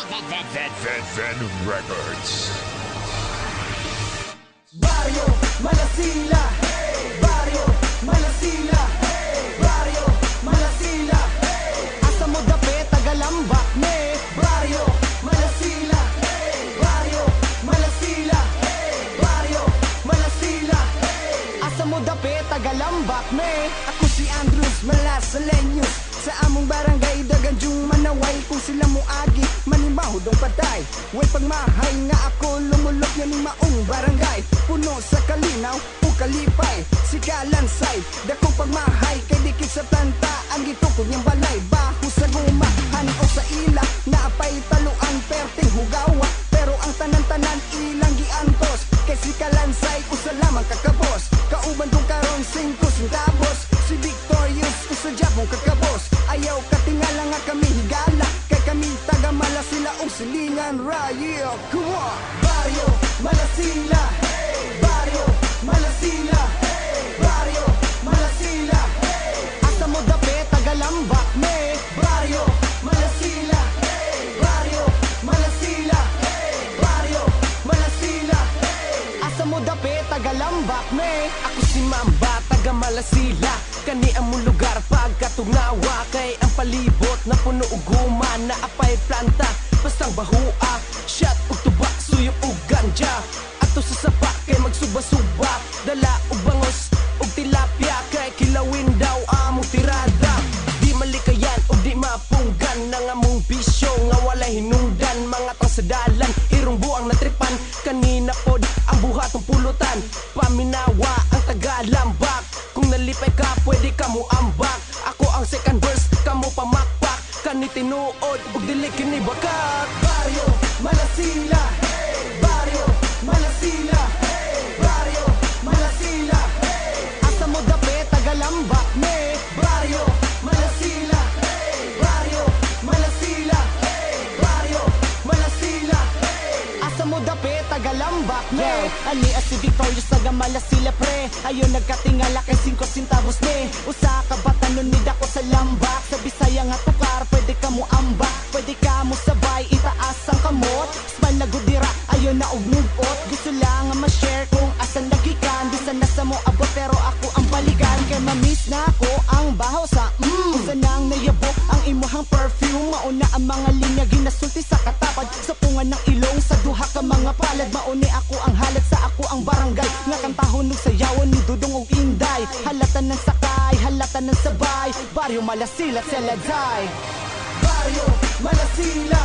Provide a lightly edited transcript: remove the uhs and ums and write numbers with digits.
Venom Records. Barrio Malasila, Barrio Malasila, Barrio Malasila. Asa mo dapit tagalambak me, Barrio Malasila, Barrio Malasila, Barrio Malasila. Asa mo dapit tagalambak me. Ako si Andrews Malasaleños. Sa among barangay daganjung manaway. Kung sila mo agi manimaho dong patay. Way pagmahay nga ako lumulok nga ni maong barangay. Puno sa kalinaw o kalipay. Si Kalansay dakong pagmahay. Kay dikit sa planta ang gitukod niyang balay. Baho sa gumahan o sa ila. Naapay taluan perting hugawa. Pero ang tanan-tanan ilang giantos. Kay si Kalansay usa lamang kakabos. Kauban kong karon 5 centavos. Si Victorious usa jabong kakabos. Ayaw katingala nga kami higala. Kay kami taga Malasila o silingan Rayo. Come on! Barrio Malasila, Barrio Malasila, Barrio Malasila. Asa mo dapit tagalambak me, Barrio Malasila, Barrio Malasila, Barrio Malasila. Asa mo dapit tagalambak me. Ako si Mamba taga Malasila. Kani ang mong lugar pagkatugnawa. Kay ang palibot na puno uguman. Na apay planta bastang bahua. Shot ug tubak suyop ug ganja. Ato sa sapa kay magsuba-suba. Dala ug bangos ug tilapia. Kay kilawin daw among tirada. Di malikayan ug di mapunggan. Nang among bisyo nga walay hinungdan. Mga tang sa dalan irong buang natripan. Kanina pod ang buhatong pulutan. Paminawa ang tagalambak. Kung nalipay ka, pwede ka mo ambak. Ako ang second verse, kamo pamakpak. Kani tinuod, ug dili kini bakat. Barrio Malasila, Barrio Malasila, Barrio Malasila. Asa mo dapit tagalambak me, Barrio Malasila, Barrio Malasila, Barrio Malasila. Asa mo dapit tagalambak me. Ani as si Victorious taga Malasila pre. Ayon nagkatingala kay 5 centavos ni. Usa ka batanon ni dako sa lambak. Sa Bisaya nga tukar, pwede ka mo ambak. Pwede ka mo sabay, itaas ang kamot. Smile na gudira, ayon na og nugot. Gusto lang nga ma-share kung asan nagikan. Bisan na sa mo abot pero ako ang balikan. Kay mamiss na ako ang baho sa Usa nang nayabok ang imuhang perfume. Mauna ang mga linya ginasulti sa katapad. Sa pungan ng ilong sa duha ka mga palad. Mauni ako ang halad sa ako ang barangay. Nga kantahon ug sayawan ni Dudong og Inday. Halatan ng sakay, halatan ng sabay. Barrio Malasila, Seladzay. Barrio Malasila,